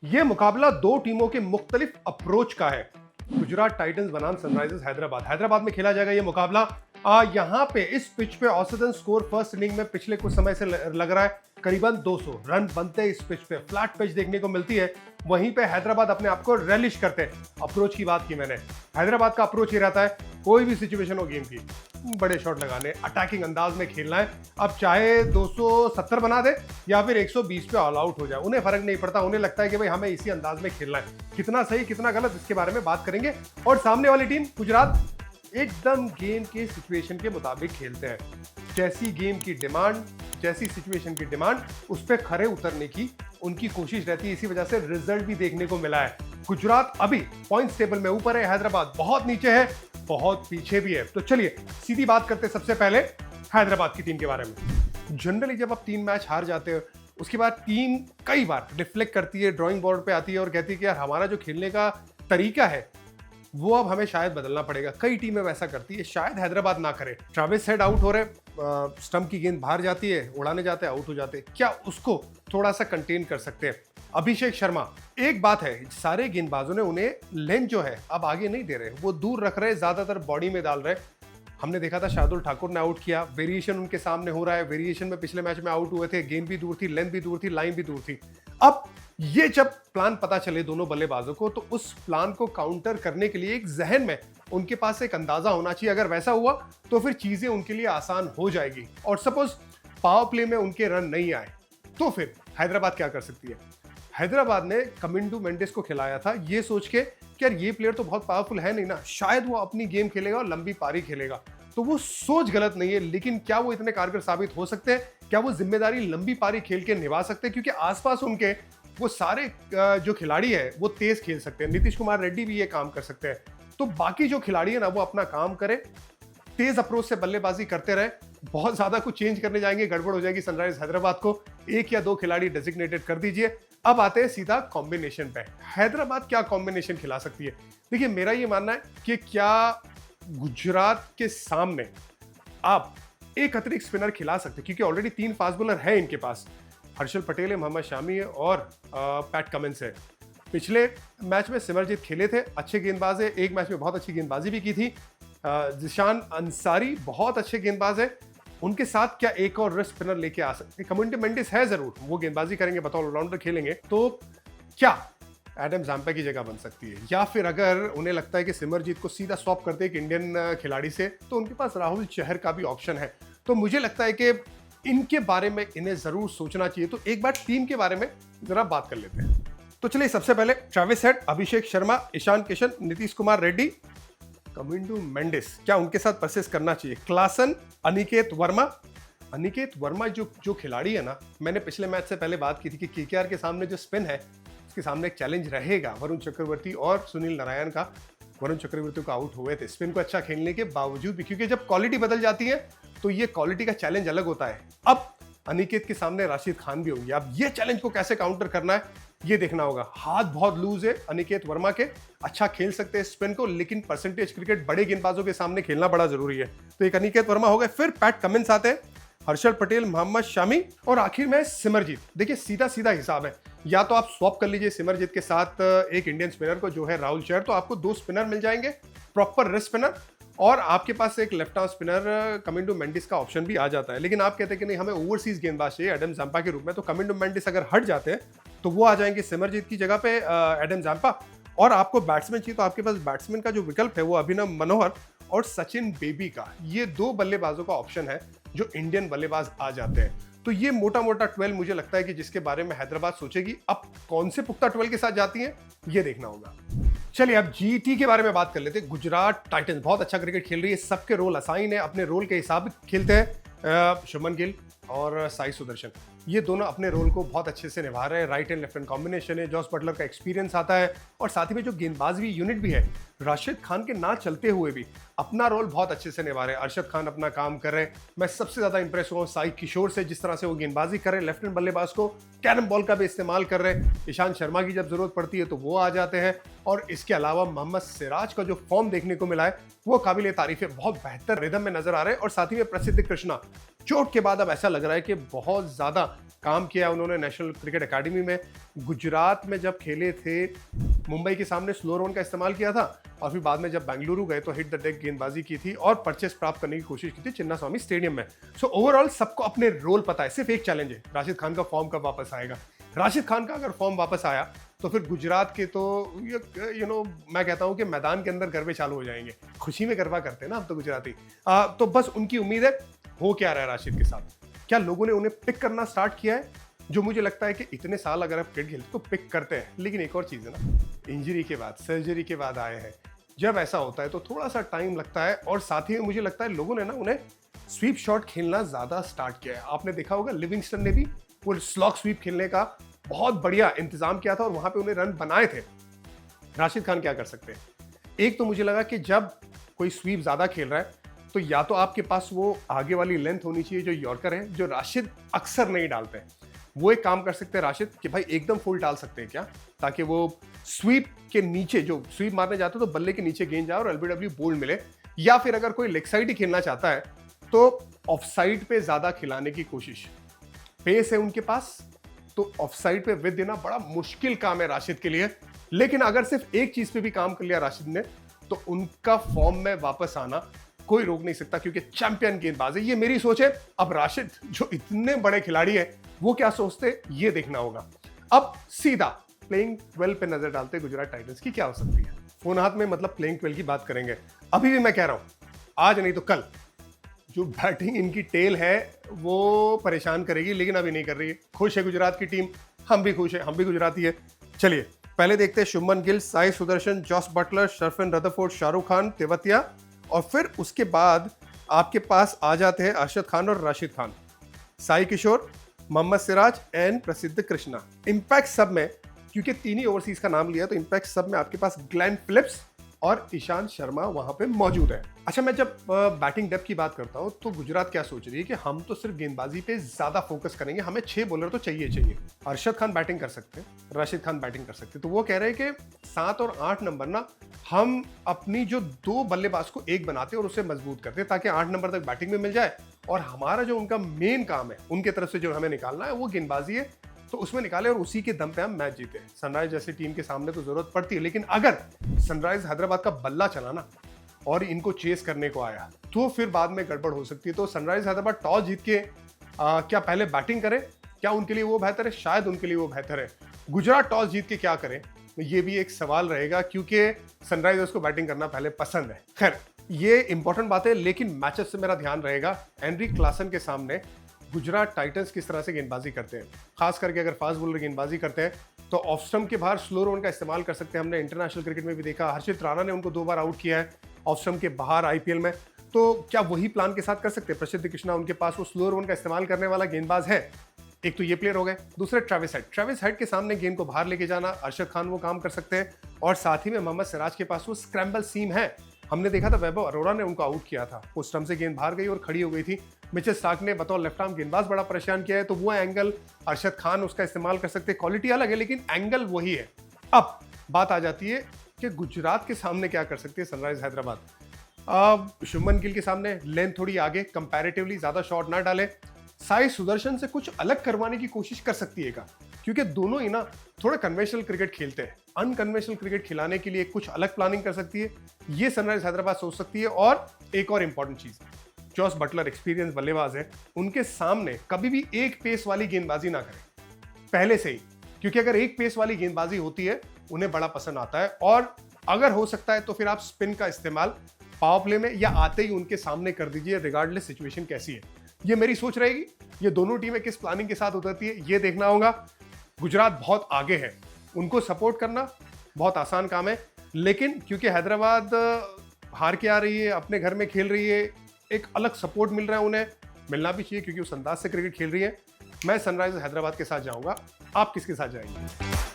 ये मुकाबला दो टीमों के मुख्तलिफ अप्रोच का है। गुजरात टाइटंस बनाम सनराइजर्स हैदराबाद। हैदराबाद में खेला जाएगा ये मुकाबला। यहाँ पे इस पिच पे औसतन स्कोर फर्स्ट इनिंग में पिछले कुछ समय से लग रहा है करीबन 200 रन बनते हैं। इस पिच पे फ्लैट पिच देखने को मिलती है। वहीं पे हैदराबाद अपने आप को रेलिश करते हैं। अप्रोच की बात की मैंने, हैदराबाद का अप्रोच ये रहता है कोई भी सिचुएशन हो गेम की, बड़े शॉट लगाने, अटैकिंग अंदाज में खेलना है। अब चाहे 270 बना दे या फिर 120 पे ऑल आउट हो जाए, उन्हें फर्क नहीं पड़ता। उन्हें लगता है कि भाई हमें इसी अंदाज में खेलना है। कितना सही कितना गलत इसके बारे में बात करेंगे। और सामने वाली टीम गुजरात एकदम गेम के सिचुएशन के मुताबिक खेलते हैं। जैसी गेम की डिमांड, जैसी सिचुएशन की डिमांड, उस पर खरे उतरने की उनकी कोशिश रहती है। इसी वजह से रिजल्ट भी देखने को मिला है। गुजरात अभी पॉइंट्स टेबल में ऊपर है, हैदराबाद बहुत नीचे है, बहुत पीछे भी है। तो चलिए सीधी बात करते हैं सबसे पहले हैदराबाद की टीम के बारे में। जनरली जब आप 3 मैच हार जाते हो उसके बाद टीम कई बार रिफ्लेक्ट करती है, ड्राइंग बोर्ड पे आती है और कहती है कि यार हमारा जो खेलने का तरीका है वो अब हमें शायद बदलना पड़ेगा। कई टीमें वैसा करती है, शायद हैदराबाद ना करे। ट्रेविस हेड आउट हो रहे, स्टंप की गेंद बाहर जाती है, उड़ाने जाते हैं, आउट हो जाते हैं। क्या उसको थोड़ा सा कंटेन कर सकते हैं? अभिषेक शर्मा, एक बात है, सारे गेंदबाजों ने उन्हें लेंथ जो है अब आगे नहीं दे रहे, वो दूर रख रहे, ज्यादातर बॉडी में डाल रहे। हमने देखा था शार्दुल ठाकुर ने आउट किया, वेरिएशन उनके सामने हो रहा है। वेरिएशन में पिछले मैच में आउट हुए थे, गेंद भी दूर थी, लेंथ भी दूर थी, लाइन भी दूर थी। अब ये जब प्लान पता चले दोनों बल्लेबाजों को, तो उस प्लान को काउंटर करने के लिए एक जहन में उनके पास एक अंदाजा होना चाहिए। अगर वैसा हुआ तो फिर चीजें उनके लिए आसान हो जाएगी। और सपोज पावर प्ले में उनके रन नहीं आए तो फिर हैदराबाद क्या कर सकती है? हैदराबाद ने कमिंडू मेंडिस को खिलाया था ये सोच के कि यार ये प्लेयर तो बहुत पावरफुल है नहीं ना, शायद वो अपनी गेम खेलेगा और लंबी पारी खेलेगा। तो वो सोच गलत नहीं है, लेकिन क्या वो इतने कारगर साबित हो सकते हैं? क्या वो जिम्मेदारी लंबी पारी खेल के निभा सकते हैं? क्योंकि आसपास उनके वो सारे जो खिलाड़ी है वो तेज खेल सकते हैं। नीतीश कुमार रेड्डी भी ये काम कर सकते हैं। तो बाकी जो खिलाड़ी है ना वो अपना काम करे, तेज अप्रोच से बल्लेबाजी करते रहे। बहुत ज्यादा कुछ चेंज करने जाएंगे गड़बड़ हो जाएगी सनराइजर्स हैदराबाद को। 1 या 2 खिलाड़ी डेजिग्नेटेड कर दीजिए। अब आते हैं सीधा कॉम्बिनेशन पे। हैदराबाद क्या कॉम्बिनेशन खिला सकती है? देखिए मेरा ये मानना है कि क्या गुजरात के सामने आप एक अतिरिक्त स्पिनर खिला सकते हैं, क्योंकि ऑलरेडी 3 फास्ट बॉलर है इनके पास। हर्षल पटेल है, मोहम्मद शामी है और पैट कमिंस है। पिछले मैच में सिमरजीत खेले थे, अच्छे गेंदबाज है, एक मैच में बहुत अच्छी गेंदबाजी भी की थी। जिशान अंसारी बहुत अच्छे गेंदबाज है। उनके साथ क्या एक और रिस्ट स्पिनर लेके आ सकते हैं? कमिंडू मेंडिस है जरूर, वो गेंदबाजी करेंगे, बतौर ऑलराउंडर खेलेंगे। तो क्या एडम जाम्पा की जगह बन सकती है? या फिर अगर उन्हें लगता है कि सिमरजीत को सीधा स्वैप करते हैं एक इंडियन खिलाड़ी से, तो उनके पास राहुल चहर का भी ऑप्शन है। तो मुझे लगता है कि इनके बारे में इन्हें जरूर सोचना चाहिए। तो एक बार टीम के बारे में जरा बात कर लेते हैं। तो चलिए सबसे पहले ट्रेविस हेड, अभिषेक शर्मा, ईशान किशन, नीतीश कुमार रेड्डी, कमिंडू मेंडिस, क्या उनके साथ परसिस्ट करना चाहिए? क्लासन, अनिकेत वर्मा। अनिकेत वर्मा जो खिलाड़ी है ना, मैंने पिछले मैच से पहले बात की थी कि केकेआर के सामने जो स्पिन है उसके सामने एक चैलेंज रहेगा वरुण चक्रवर्ती और सुनील नारायण का। वरुण चक्रवर्ती को आउट हुए थे स्पिन को अच्छा खेलने के बावजूद भी, क्योंकि जब क्वालिटी बदल जाती है तो ये क्वालिटी का चैलेंज अलग होता है। अब अनिकेत के सामने राशिद खान भी होंगे। अब ये चैलेंज को कैसे काउंटर करना है ये देखना होगा। हाथ बहुत लूज है अनिकेत वर्मा के, अच्छा खेल सकते हैं स्पिन को, लेकिन परसेंटेज क्रिकेट बड़े गेंदबाजों के सामने खेलना बड़ा जरूरी है। तो एक अनिकेत वर्मा हो गए, फिर पैट कमिंस आते हैं, हर्षल पटेल, मोहम्मद शामी और आखिर में सिमरजीत। देखिए सीधा सीधा हिसाब है, या तो आप स्वैप कर लीजिए सिमरजीत के साथ एक इंडियन स्पिनर को जो है राहुल चहर, तो आपको 2 स्पिनर मिल जाएंगे, प्रॉपर रिस्ट स्पिनर, और आपके पास एक left arm spinner Kamindu Mendis का ऑप्शन भी आ जाता है। लेकिन आप कहते हैं कि नहीं हमें ओवरसीज गेंदबाज चाहिए एडम जाम्पा के रूप में, तो कमिंडू मेंडिस अगर हट जाते हैं तो वो आ जाएंगे सिमरजीत की जगह पे एडम जाम्पा। और आपको बैट्समैन चाहिए तो आपके पास बैट्समैन का जो विकल्प है वो अभिनव मनोहर और सचिन बेबी का, ये 2 बल्लेबाजों का ऑप्शन है जो इंडियन बल्लेबाज आ जाते हैं। तो ये मोटा मोटा 12 मुझे लगता है कि जिसके बारे में हैदराबाद सोचेगी। अब कौन से पुख्ता 12 के साथ जाती है ये देखना होगा। चलिए अब जीटी के बारे में बात कर लेते हैं। गुजरात टाइटंस बहुत अच्छा क्रिकेट खेल रही है, सबके रोल असाइन है, अपने रोल के हिसाब खेलते हैं। शुभमन गिल और साई सुदर्शन, ये दोनों अपने रोल को बहुत अच्छे से निभा रहे हैं। Right and left hand combination है, जॉस बटलर का एक्सपीरियंस आता है, और साथ ही में जो गेंदबाजी यूनिट भी है, राशिद खान के ना चलते हुए भी अपना रोल बहुत अच्छे से निभा रहे हैं। अरशद खान अपना काम कर रहे हैं। मैं सबसे ज्यादा इंप्रेस हुआ साई किशोर से, जिस तरह से वो गेंदबाजी कर रहे हैं, लेफ्ट हैंड बल्लेबाज को कैरम बॉल का भी इस्तेमाल कर रहे हैं। ईशान शर्मा की जब जरूरत पड़ती है तो वो आ जाते हैं। और इसके अलावा मोहम्मद सिराज का जो फॉर्म देखने को मिला है वो काबिल तारीफ है, बहुत बेहतर रिदम में नजर आ रहे हैं। और साथ ही में प्रसिद्ध कृष्णा चोट के बाद अब ऐसा लग रहा है कि बहुत ज़्यादा काम किया उन्होंने नेशनल क्रिकेट एकेडमी में। गुजरात में जब खेले थे, मुंबई के सामने स्लो रन का इस्तेमाल किया था और फिर बाद में जब बेंगलुरु गए तो हिट द डेक गेंदबाजी की थी और परचेस प्राप्त करने की कोशिश की थी चिन्नास्वामी स्टेडियम में। सो ओवरऑल सबको अपने रोल पता है। सिर्फ एक चैलेंज है, राशिद खान का फॉर्म कब वापस आएगा। राशिद खान का अगर फॉर्म वापस आया तो फिर गुजरात के तो मैं कहता हूं कि मैदान के अंदर गरबे चालू हो जाएंगे। खुशी में गरबा करते हैं ना हम तो गुजराती। तो बस उनकी उम्मीद है। हो क्या रहा है राशिद के साथ, क्या लोगों ने उन्हें पिक करना स्टार्ट किया है? जो मुझे लगता है कि इतने साल अगर आप क्रिकेट खेलते तो पिक करते हैं, लेकिन एक और चीज़ है ना, इंजरी के बाद, सर्जरी के बाद आए हैं। जब ऐसा होता है तो थोड़ा सा टाइम लगता है और साथ ही में मुझे लगता है लोगों ने ना उन्हें स्वीप शॉट खेलना ज़्यादा स्टार्ट किया है। आपने देखा होगा लिविंगस्टन ने भी वो स्लॉग स्वीप खेलने का बहुत बढ़िया इंतजाम किया था और वहां पे उन्हें रन बनाए थे। राशिद खान क्या कर सकते हैं? एक तो मुझे लगा कि जब कोई स्वीप ज़्यादा खेल रहा है तो या तो आपके पास वो आगे वाली लेंथ होनी चाहिए जो यॉर्कर है, जो राशिद अक्सर नहीं डालते हैं। वो एक काम कर सकते हैं राशिद कि भाई एकदम फुल डाल सकते हैं क्या, ताकि वो स्वीप के नीचे, जो स्वीप मारने जाते हैं तो बल्ले के नीचे गेंद जाए और एलबीडब्ल्यू बोल्ड मिले। या फिर अगर कोई लेग साइड ही खेलना चाहता है तो ऑफ साइड पे ज्यादा खिलाने की कोशिश। पेस है उनके पास तो ऑफ साइड पे विद देना बड़ा मुश्किल काम है राशिद के लिए। लेकिन अगर सिर्फ एक चीज पे भी काम कर लिया राशिद ने तो उनका फॉर्म में वापस आना कोई रोक नहीं सकता, क्योंकि चैंपियन गेंदबाज है। ये मेरी सोच है। अब राशिद जो इतने बड़े खिलाड़ी है वो क्या सोचते ये देखना होगा। अब सीधा प्लेइंग 12 पे नजर डालते गुजरात टाइटंस की क्या हो सकती है। फोन हाथ में मतलब प्लेइंग 12 की बात करेंगे। अभी भी मैं कह रहा हूं आज नहीं तो कल जो बैटिंग इनकी टेल है वो परेशान करेगी, लेकिन अभी नहीं कर रही है। खुश है गुजरात की टीम, हम भी खुश है, हम भी गुजराती है। चलिए पहले देखते हैं Shubman Gill, Sai Sudharsan, Jos Buttler, Sherfane Rutherford, Shahrukh Khan, Tewatia और फिर उसके बाद आपके पास आ जाते हैं अरशद खान और राशिद खान, साई किशोर, मोहम्मद सिराज एंड प्रसिद्ध कृष्णा। इंपैक्ट सब में, क्योंकि तीन ही ओवरसीज का नाम लिया तो इंपैक्ट सब में आपके पास ग्लेन फिलिप्स और ईशांत शर्मा वहां पे मौजूद है। अच्छा, मैं जब बैटिंग डेप्थ की बात करता हूं तो गुजरात क्या सोच रही है कि हम तो सिर्फ गेंदबाजी पे ज्यादा फोकस करेंगे, हमें 6 बॉलर तो चाहिए। अरशद खान बैटिंग कर सकते हैं, राशिद खान बैटिंग कर सकते हैं, तो वो कह रहे हैं कि 7 और 8 नंबर ना हम अपनी जो 2 बल्लेबाज को एक बनाते हैं और उसे मजबूत करते हैं ताकि 8 नंबर तक बैटिंग में मिल जाए और हमारा जो उनका मेन काम है उनके तरफ से जो हमें निकालना है वो गेंदबाजी है, तो उसमें निकाले और उसी के दम पे हम मैच जीते। सनराइज जैसी टीम के सामने तो जरूरत पड़ती है, लेकिन अगर सनराइज हैदराबाद का बल्ला चलाना और इनको चेस करने को आया तो फिर बाद में गड़बड़ हो सकती है। तो सनराइज हैदराबाद टॉस जीत के क्या पहले बैटिंग करे, क्या उनके लिए वो बेहतर है? शायद उनके लिए वो बेहतर है। गुजरात टॉस जीत के क्या करे ये भी एक सवाल रहेगा, क्योंकि सनराइजर्स को बैटिंग करना पहले पसंद है। खैर ये इंपॉर्टेंट बात है, लेकिन मैचअप से मेरा ध्यान रहेगा हेनरी क्लासन के सामने गुजरात टाइटंस किस तरह से गेंदबाजी करते हैं। खास करके अगर फास्ट बॉलर गेंदबाजी करते हैं तो ऑफ स्टंप के बाहर स्लो रन का इस्तेमाल कर सकते हैं। हमने इंटरनेशनल क्रिकेट में भी देखा, हर्षित राणा ने उनको 2 बार आउट किया है ऑफ स्टंप के बाहर आईपीएल में। तो क्या वही प्लान के साथ कर सकते हैं? प्रसिद्ध कृष्णा उनके पास वो स्लो रन का इस्तेमाल करने वाला गेंदबाज है। एक तो ये प्लेयर हो गए, दूसरे ट्रेविस हेड के सामने गेंद को बाहर लेके जाना, अरशद खान वो काम कर सकते हैं और साथ ही में मोहम्मद सिराज के पास वो स्क्रैम्बल सीम है। हमने देखा था वैभव अरोड़ा ने उनको आउट किया था, उस स्टंप से गेंद बाहर गई और खड़ी हो गई थी। मिचेल स्टार्क ने बतौर लेफ्ट आर्म गेंदबाज बड़ा परेशान किया है, तो वो एंगल अरशद खान उसका इस्तेमाल कर सकते हैं। क्वालिटी अलग है लेकिन एंगल वही है। अब बात आ जाती है कि गुजरात के सामने क्या कर सकती है सनराइज हैदराबाद। शुभमन गिल के सामने लेंथ थोड़ी आगे, कंपैरेटिवली ज्यादा शॉट ना डाले। साई सुदर्शन से कुछ अलग करवाने की कोशिश कर सकती है, क्योंकि दोनों ही ना थोड़ा कन्वेंशनल क्रिकेट खेलते हैं। अनकन्वेंशनल क्रिकेट खिलाने के लिए कुछ अलग प्लानिंग कर सकती है, ये सनराइज हैदराबाद सोच सकती है। और एक और इंपॉर्टेंट चीज, जॉस बटलर एक्सपीरियंस बल्लेबाज है, उनके सामने कभी भी एक पेस वाली गेंदबाजी ना करें पहले से ही, क्योंकि अगर एक पेस वाली गेंदबाजी होती है उन्हें बड़ा पसंद आता है। और अगर हो सकता है तो फिर आप स्पिन का इस्तेमाल पावर प्ले में या आते ही उनके सामने कर दीजिए, रिगार्डलेस सिचुएशन कैसी है। ये मेरी सोच रहेगी। ये दोनों टीमें किस प्लानिंग के साथ उतरती है ये देखना होगा। गुजरात बहुत आगे है, उनको सपोर्ट करना बहुत आसान काम है, लेकिन क्योंकि हैदराबाद हार के आ रही है, अपने घर में खेल रही है, एक अलग सपोर्ट मिल रहा है, उन्हें मिलना भी चाहिए क्योंकि उस अंदाज से क्रिकेट खेल रही है। मैं सनराइजर्स हैदराबाद के साथ जाऊंगा, आप किसके साथ जाएंगे?